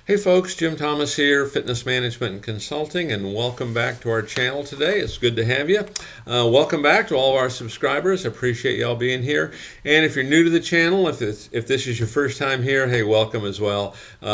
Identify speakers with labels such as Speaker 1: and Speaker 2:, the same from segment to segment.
Speaker 1: Hey folks, Jim Thomas here, Fitness Management and Consulting, and welcome back to our channel today. It's good to have you. Welcome back to all of our subscribers. I appreciate y'all being here. And if you're new to the channel, if this is your first time here, hey, welcome as well.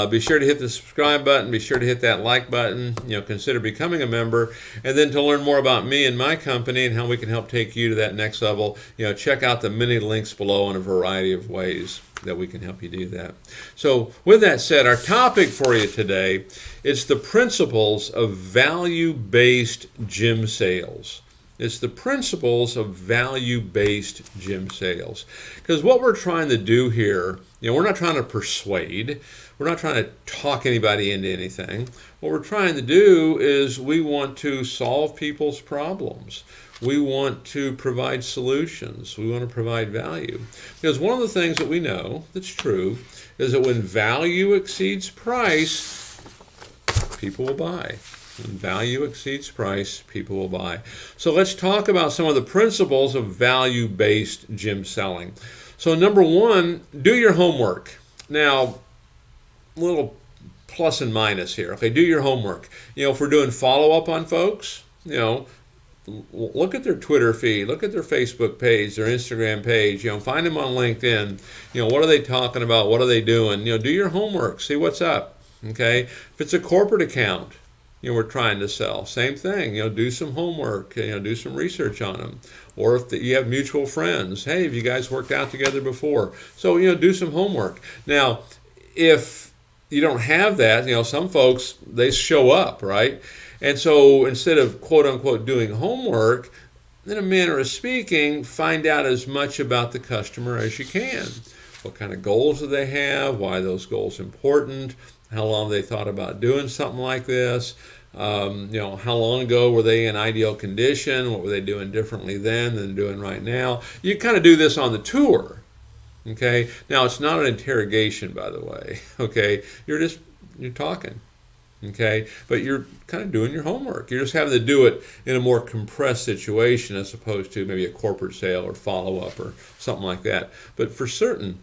Speaker 1: Be sure to hit the subscribe button. Be sure to hit that like button. Consider becoming a member. And then to learn more about me and my company and how we can help take you to that next level, check out the many links below in a variety of ways that we can help you do that. So with that said, our topic for you today is the principles of value-based gym sales. It's the principles of value-based gym sales. Because what we're trying to do here, we're not trying to persuade. We're not trying to talk anybody into anything. What we're trying to do is we want to solve people's problems. We want to provide solutions. We want to provide value. Because one of the things that we know that's true is that when value exceeds price, people will buy. When value exceeds price, people will buy. So let's talk about some of the principles of value-based gym selling. So number one, do your homework. Now, a little plus and minus here. Okay, do your homework. If we're doing follow-up on folks, look at their Twitter feed, look at their Facebook page, their Instagram page, find them on LinkedIn. What are they talking about? What are they doing? Do your homework, see what's up. Okay, if it's a corporate account, we're trying to sell, same thing. Do some homework, do some research on them. Or if you have mutual friends, hey, have you guys worked out together before? So do some homework. Now, if you don't have that, some folks, they show up, right? And so instead of quote unquote doing homework, in a manner of speaking, find out as much about the customer as you can. What kind of goals do they have? Why are those goals important? How long they thought about doing something like this? How long ago were they in ideal condition? What were they doing differently then than doing right now? You kind of do this on the tour. Okay. Now it's not an interrogation, by the way. Okay. You're talking. Okay, but you're kind of doing your homework. You're just having to do it in a more compressed situation as opposed to maybe a corporate sale or follow-up or something like that. But for certain,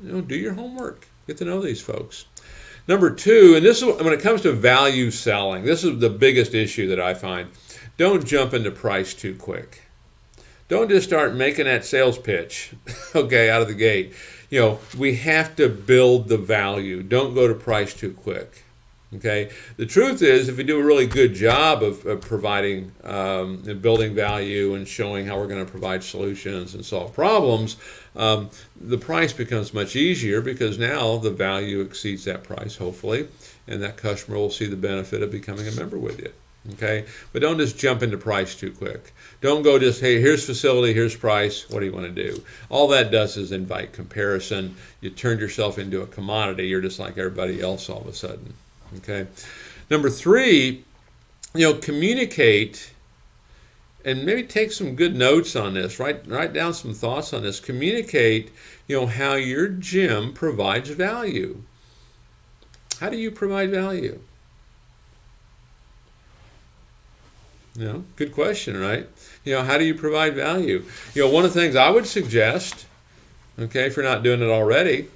Speaker 1: do your homework. Get to know these folks. Number two, and this is when it comes to value selling, this is the biggest issue that I find. Don't jump into price too quick. Don't just start making that sales pitch, okay, out of the gate. We have to build the value. Don't go to price too quick. Okay. The truth is, if we do a really good job of providing and building value and showing how we're going to provide solutions and solve problems, the price becomes much easier because now the value exceeds that price, hopefully, and that customer will see the benefit of becoming a member with you. Okay. But don't just jump into price too quick. Don't go just, hey, here's facility, here's price, what do you want to do? All that does is invite comparison. You turned yourself into a commodity. You're just like everybody else all of a sudden. Okay. Number three, communicate and maybe take some good notes on this. Write down some thoughts on this. Communicate, how your gym provides value. How do you provide value? Good question, right? How do you provide value? One of the things I would suggest, okay, if you're not doing it already,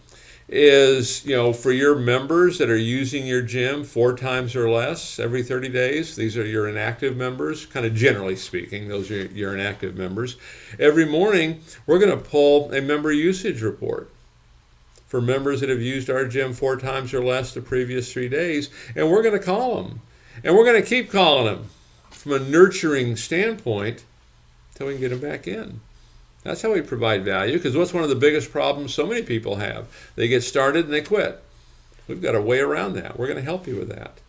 Speaker 1: is, for your members that are using your gym 4 times or less every 30 days, these are your inactive members, kind of generally speaking, those are your inactive members. Every morning, we're going to pull a member usage report for members that have used our gym 4 times or less the previous 3 days, and we're going to call them. And we're going to keep calling them from a nurturing standpoint until we can get them back in. That's how we provide value, because what's one of the biggest problems so many people have? They get started and they quit. We've got a way around that. We're going to help you with that.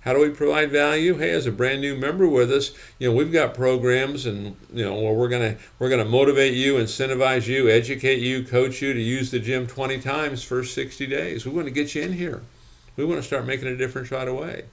Speaker 1: How do we provide value? Hey, as a brand new member with us, we've got programs and where we're going to motivate you, incentivize you, educate you, coach you to use the gym 20 times first 60 days. We want to get you in here. We want to start making a difference right away.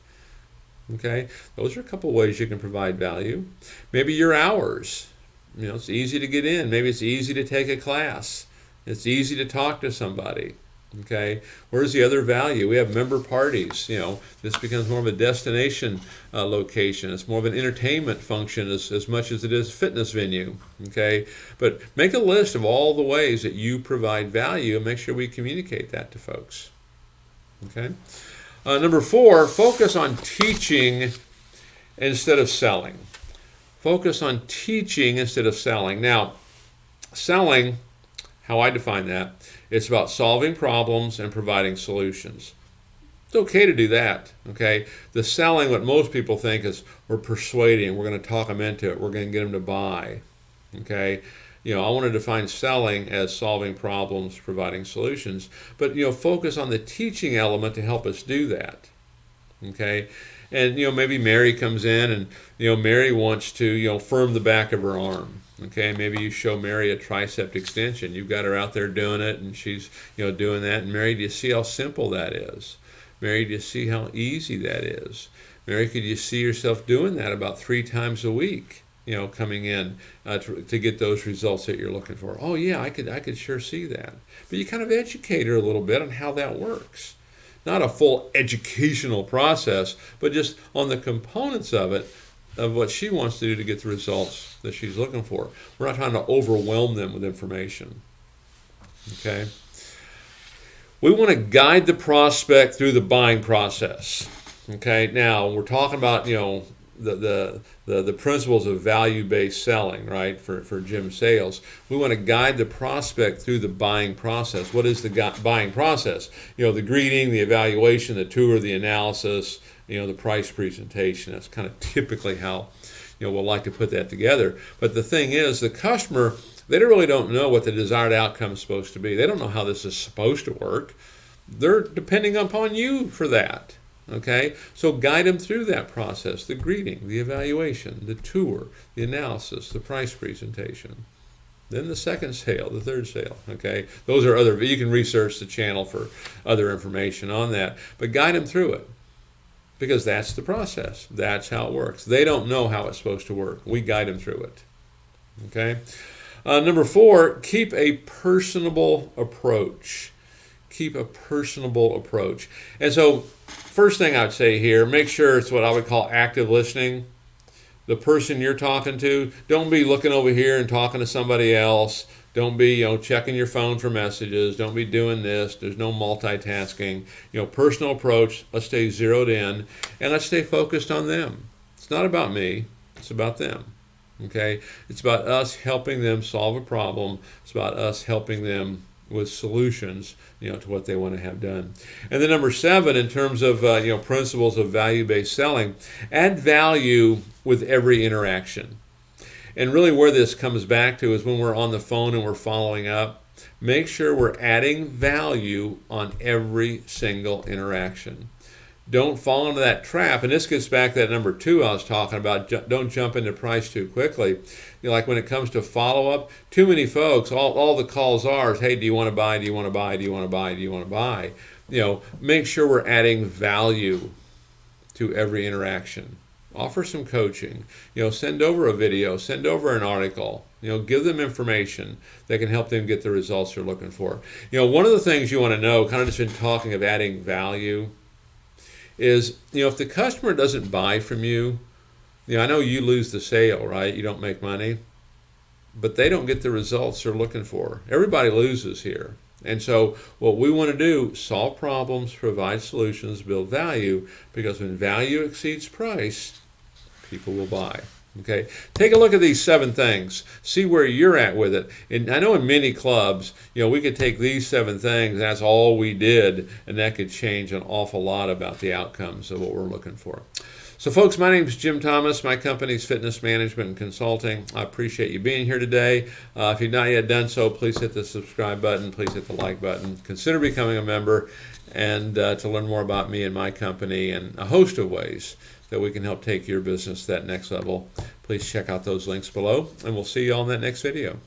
Speaker 1: Okay, those are a couple ways you can provide value. Maybe your hours. It's easy to get in. Maybe it's easy to take a class. It's easy to talk to somebody. Okay, where's the other value? We have member parties. This becomes more of a destination location. It's more of an entertainment function as much as it is a fitness venue. Okay, but make a list of all the ways that you provide value and make sure we communicate that to folks. Okay. Number 4, focus on teaching instead of selling. Focus on teaching instead of selling. Now, selling, how I define that, it's about solving problems and providing solutions. It's okay to do that, okay? The selling, what most people think is we're persuading, we're going to talk them into it, we're going to get them to buy, okay? I want to define selling as solving problems, providing solutions, but, focus on the teaching element to help us do that, okay? And, maybe Mary comes in and, Mary wants to, firm the back of her arm. Okay, maybe you show Mary a tricep extension. You've got her out there doing it, and she's, doing that. And Mary, do you see how simple that is? Mary, do you see how easy that is? Mary, could you see yourself doing that about 3 times a week? Coming in to get those results that you're looking for. Oh yeah, I could sure see that. But you kind of educate her a little bit on how that works. Not a full educational process, but just on the components of it, of what she wants to do to get the results that she's looking for. We're not trying to overwhelm them with information. Okay? We want to guide the prospect through the buying process. Okay? Now, we're talking about, the principles of value-based selling, right, for gym sales. We want to guide the prospect through the buying process. What is the buying process? The greeting, the evaluation, the tour, the analysis, the price presentation. That's kind of typically how we'll like to put that together. But the thing is, the customer, they really don't know what the desired outcome is supposed to be. They don't know how this is supposed to work. They're depending upon you for that. Okay, so guide them through that process: the greeting, the evaluation, the tour, the analysis, the price presentation. Then the second sale, the third sale. Okay, those are other. You can research the channel for other information on that, but guide them through it, because that's the process. That's how it works. They don't know how it's supposed to work. We guide them through it. Okay. Number 4, keep a personable approach. Keep a personable approach. And so, first thing I would say here, make sure it's what I would call active listening. The person you're talking to, don't be looking over here and talking to somebody else. Don't be, checking your phone for messages. Don't be doing this. There's no multitasking. Personal approach. Let's stay zeroed in, and let's stay focused on them. It's not about me. It's about them. Okay? It's about us helping them solve a problem. It's about us helping them with solutions, to what they want to have done. And then number 7, in terms of principles of value-based selling, add value with every interaction. And really where this comes back to is when we're on the phone and we're following up, make sure we're adding value on every single interaction. Don't fall into that trap. And this gets back to that number 2 I was talking about. Don't jump into price too quickly. Like when it comes to follow-up, too many folks, all the calls are is, hey, do you want to buy? Do you want to buy? Do you want to buy? Do you want to buy? Make sure we're adding value to every interaction. Offer some coaching. Send over a video. Send over an article. Give them information that can help them get the results they're looking for. One of the things you want to know, kind of just in talking of adding value, is, if the customer doesn't buy from you, I know you lose the sale, right? You don't make money, but they don't get the results they're looking for. Everybody loses here. And so what we want to do, solve problems, provide solutions, build value, because when value exceeds price, people will buy. Okay, take a look at these 7 things. See where you're at with it. And I know in many clubs, we could take these 7 things, and that's all we did, and that could change an awful lot about the outcomes of what we're looking for. So, folks, my name is Jim Thomas. My company's Fitness Management and Consulting. I appreciate you being here today. If you've not yet done so, please hit the subscribe button. Please hit the like button. Consider becoming a member, and to learn more about me and my company and a host of ways that we can help take your business to that next level, please check out those links below, and we'll see you all in that next video.